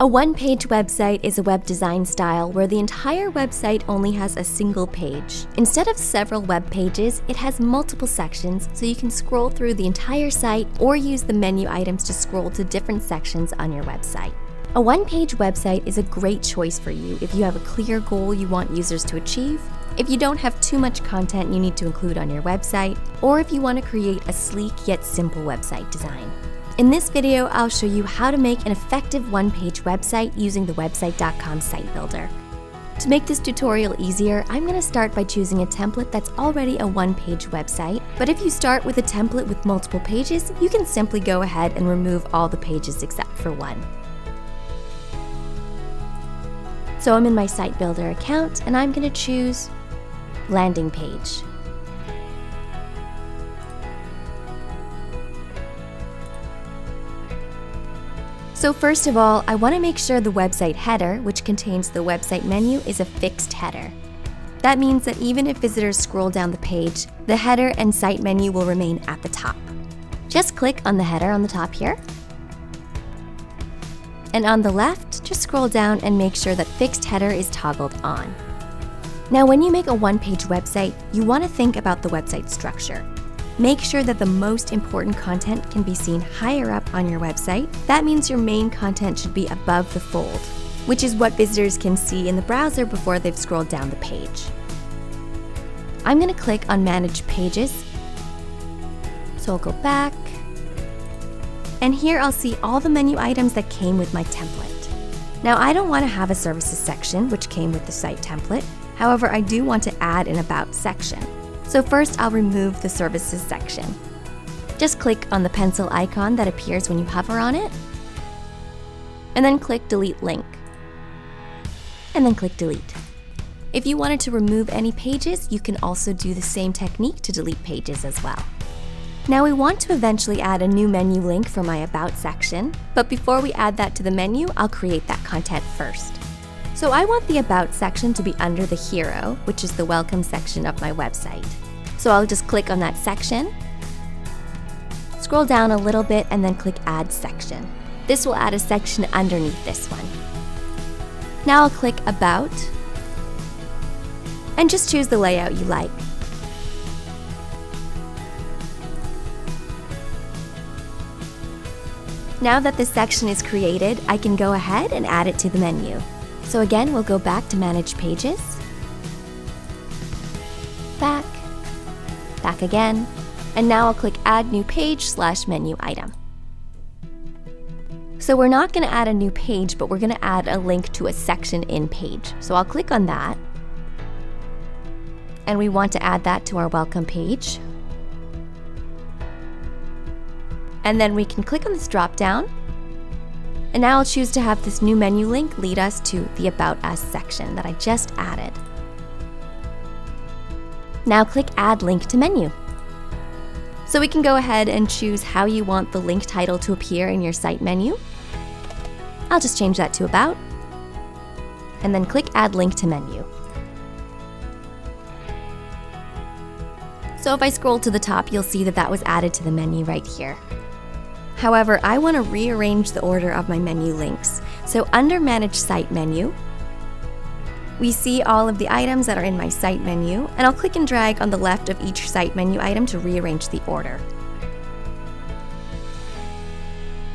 A one-page website is a web design style where the entire website only has a single page. Instead of several web pages, it has multiple sections so you can scroll through the entire site or use the menu items to scroll to different sections on your website. A one-page website is a great choice for you if you have a clear goal you want users to achieve, if you don't have too much content you need to include on your website, or if you want to create a sleek yet simple website design. In this video, I'll show you how to make an effective one-page website using the Website.com site builder. To make this tutorial easier, I'm going to start by choosing a template that's already a one-page website, but if you start with a template with multiple pages, you can simply go ahead and remove all the pages except for one. So I'm in my site builder account and I'm going to choose landing page. So first of all, I want to make sure the website header, which contains the website menu, is a fixed header. That means that even if visitors scroll down the page, the header and site menu will remain at the top. Just click on the header on the top here. And on the left, just scroll down and make sure that fixed header is toggled on. Now, when you make a one-page website, you want to think about the website structure. Make sure that the most important content can be seen higher up on your website. That means your main content should be above the fold, which is what visitors can see in the browser before they've scrolled down the page. I'm going to click on Manage Pages. So I'll go back. And here I'll see all the menu items that came with my template. Now, I don't want to have a services section, which came with the site template. However, I do want to add an About section. So first, I'll remove the services section. Just click on the pencil icon that appears when you hover on it, and then click Delete Link, and then click Delete. If you wanted to remove any pages, you can also do the same technique to delete pages as well. Now we want to eventually add a new menu link for my About section, but before we add that to the menu, I'll create that content first. So I want the About section to be under the Hero, which is the Welcome section of my website. So I'll just click on that section, scroll down a little bit, and then click Add Section. This will add a section underneath this one. Now I'll click About, and just choose the layout you like. Now that this section is created, I can go ahead and add it to the menu. So again, we'll go back to Manage Pages, back again, and now I'll click Add New Page / Menu Item. So we're not going to add a new page, but we're going to add a link to a section in page. So I'll click on that, and we want to add that to our Welcome page. And then we can click on this drop down. And now I'll choose to have this new menu link lead us to the About Us section that I just added. Now click Add Link to Menu. So we can go ahead and choose how you want the link title to appear in your site menu. I'll just change that to About, and then click Add Link to Menu. So if I scroll to the top, you'll see that that was added to the menu right here. However, I want to rearrange the order of my menu links. So under Manage Site menu, we see all of the items that are in my site menu, and I'll click and drag on the left of each site menu item to rearrange the order.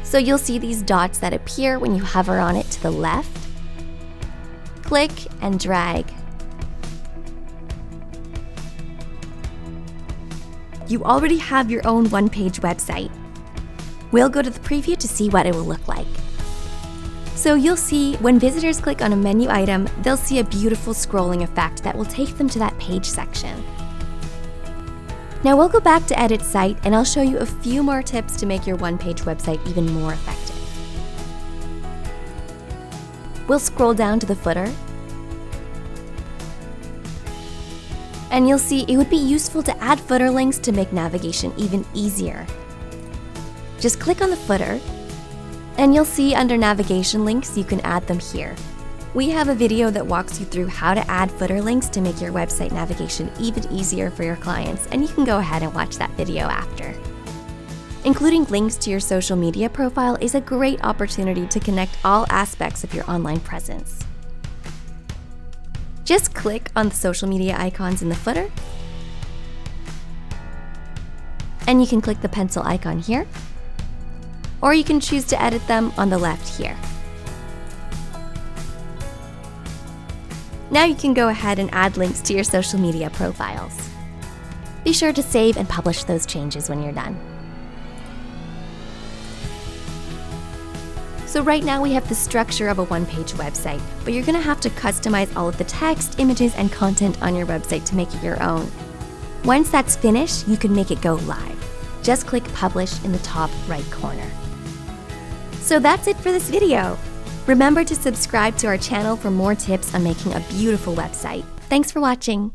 So you'll see these dots that appear when you hover on it to the left. Click and drag. You already have your own one-page website. We'll go to the preview to see what it will look like. So you'll see when visitors click on a menu item, they'll see a beautiful scrolling effect that will take them to that page section. Now we'll go back to Edit Site, and I'll show you a few more tips to make your one-page website even more effective. We'll scroll down to the footer, and you'll see it would be useful to add footer links to make navigation even easier. Just click on the footer, and you'll see under navigation links you can add them here. We have a video that walks you through how to add footer links to make your website navigation even easier for your clients, and you can go ahead and watch that video after. Including links to your social media profile is a great opportunity to connect all aspects of your online presence. Just click on the social media icons in the footer, and you can click the pencil icon here, or you can choose to edit them on the left here. Now you can go ahead and add links to your social media profiles. Be sure to save and publish those changes when you're done. So right now we have the structure of a one-page website, but you're going to have to customize all of the text, images, and content on your website to make it your own. Once that's finished, you can make it go live. Just click Publish in the top right corner. So that's it for this video. Remember to subscribe to our channel for more tips on making a beautiful website. Thanks for watching.